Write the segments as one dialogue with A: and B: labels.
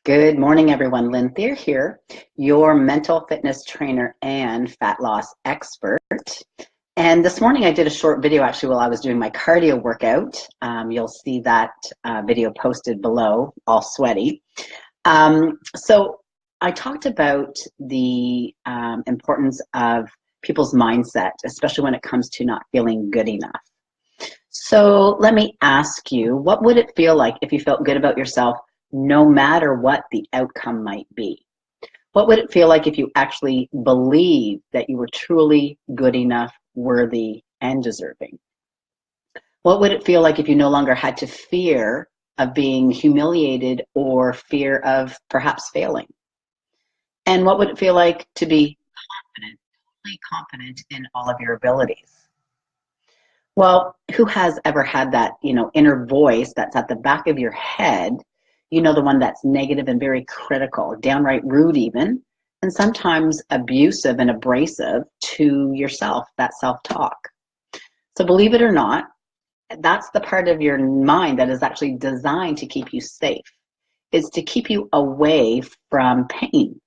A: Good morning, everyone. Lynn Thier here, your mental fitness trainer and fat loss expert. And this morning I did a short video actually while I was doing my cardio workout. You'll see that video posted below, all sweaty. So I talked about the importance of people's mindset, especially when it comes to not feeling good enough. So let me ask you, what would it feel like if you felt good about yourself no matter what the outcome might be? What would it feel like if you actually believed that you were truly good enough, worthy, and deserving? What would it feel like if you no longer had to fear of being humiliated or fear of perhaps failing? And what would it feel like to be confident, totally confident in all of your abilities? Well, who has ever had that, inner voice that's at the back of your head, the one that's negative and very critical, downright rude even, and sometimes abusive and abrasive to yourself, that self-talk. So believe it or not, that's the part of your mind that is actually designed to keep you safe. It's to keep you away from pain.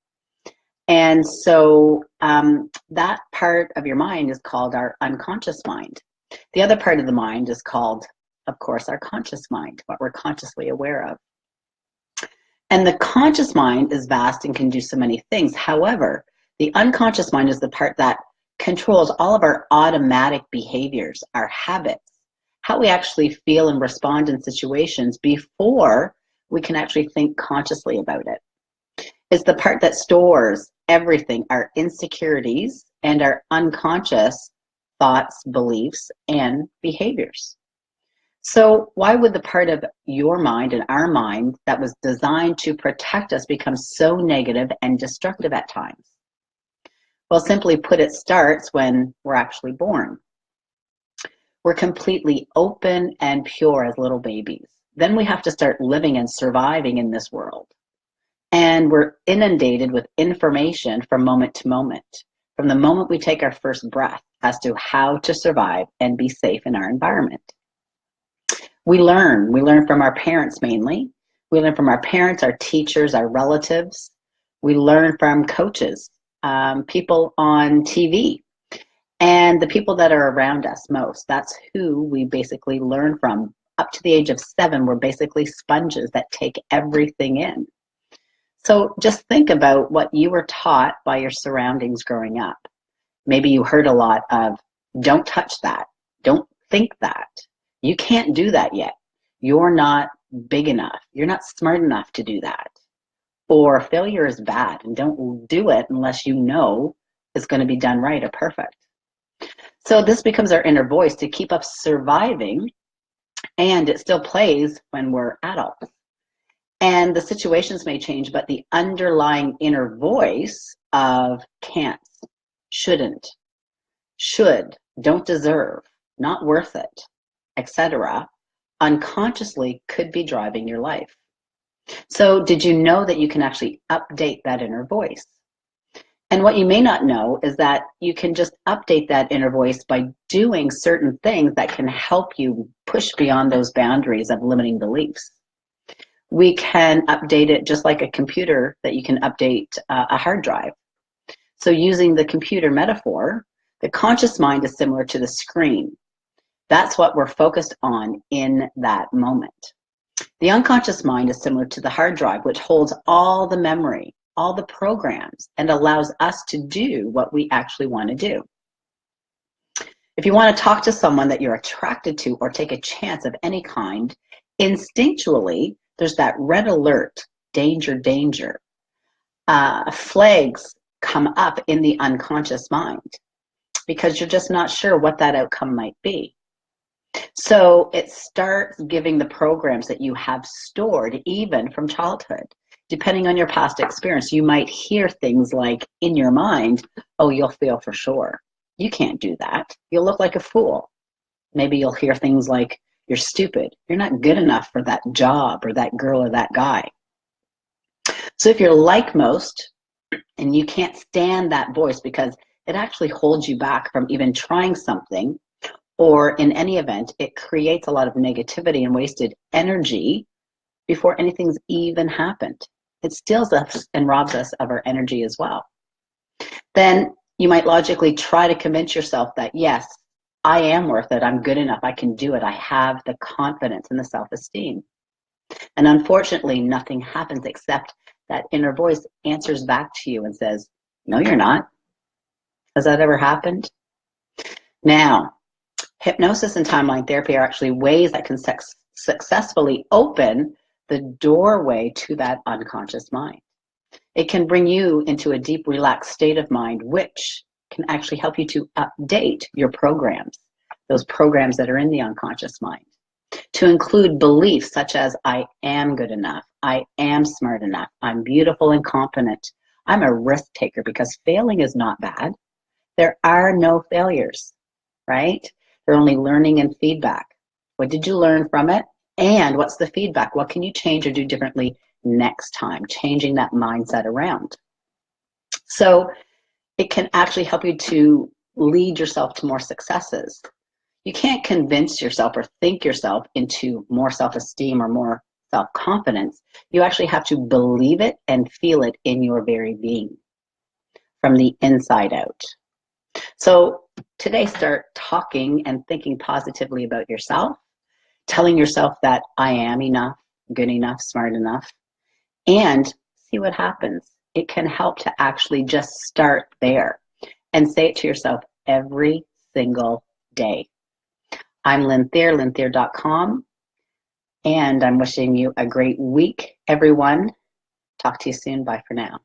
A: And so that part of your mind is called our unconscious mind. The other part of the mind is called, of course, our conscious mind, what we're consciously aware of. And the conscious mind is vast and can do so many things. However, the unconscious mind is the part that controls all of our automatic behaviors, our habits, how we actually feel and respond in situations before we can actually think consciously about it. It's the part that stores everything, our insecurities and our unconscious thoughts, beliefs, and behaviors. So why would the part of your mind and our mind that was designed to protect us become so negative and destructive at times? Well, simply put, it starts when we're actually born. We're completely open and pure as little babies. Then we have to start living and surviving in this world. And we're inundated with information from moment to moment, from the moment we take our first breath as to how to survive and be safe in our environment. We learn from our parents mainly. We learn from our parents, our teachers, our relatives. We learn from coaches, people on TV, and the people that are around us most. That's who we basically learn from. Up to the age of 7, we're basically sponges that take everything in. So just think about what you were taught by your surroundings growing up. Maybe you heard a lot of, don't touch that, don't think that, you can't do that yet, you're not big enough, you're not smart enough to do that, or failure is bad and don't do it unless you know it's going to be done right or perfect. So this becomes our inner voice to keep us surviving, and it still plays when we're adults. And the situations may change, but the underlying inner voice of can't, shouldn't, should, don't deserve, not worth it, etc., unconsciously could be driving your life. So did you know that you can actually update that inner voice? And what you may not know is that you can just update that inner voice by doing certain things that can help you push beyond those boundaries of limiting beliefs. We can update it just like a computer that you can update a hard drive. So using the computer metaphor, the conscious mind is similar to the screen. That's what we're focused on in that moment. The unconscious mind is similar to the hard drive, which holds all the memory, all the programs, and allows us to do what we actually want to do. If you want to talk to someone that you're attracted to or take a chance of any kind, instinctually, there's that red alert, danger, danger. Flags come up in the unconscious mind because you're just not sure what that outcome might be. So it starts giving the programs that you have stored even from childhood. Depending on your past experience, you might hear things like in your mind, oh, you'll fail for sure. You can't do that. You'll look like a fool. Maybe you'll hear things like, you're stupid. You're not good enough for that job or that girl or that guy. So if you're like most and you can't stand that voice because it actually holds you back from even trying something, or in any event, it creates a lot of negativity and wasted energy before anything's even happened. It steals us and robs us of our energy as well. Then you might logically try to convince yourself that, yes, I am worth it. I'm good enough. I can do it. I have the confidence and the self-esteem. And unfortunately, nothing happens except that inner voice answers back to you and says, no, you're not. Has that ever happened? Now, hypnosis and timeline therapy are actually ways that can successfully open the doorway to that unconscious mind. It can bring you into a deep, relaxed state of mind, which can actually help you to update your programs, those programs that are in the unconscious mind, to include beliefs such as, I am good enough, I am smart enough, I'm beautiful and competent, I'm a risk taker, because failing is not bad. There are no failures, right? They're only learning and feedback. What did you learn from it? And what's the feedback? What can you change or do differently next time? Changing that mindset around. So it can actually help you to lead yourself to more successes. You can't convince yourself or think yourself into more self-esteem or more self-confidence. You actually have to believe it and feel it in your very being from the inside out. So today, start talking and thinking positively about yourself, telling yourself that I am enough, good enough, smart enough, and see what happens. It can help to actually just start there and say it to yourself every single day. I'm Lynn Thayer, lynthayer.com, and I'm wishing you a great week, everyone. Talk to you soon. Bye for now.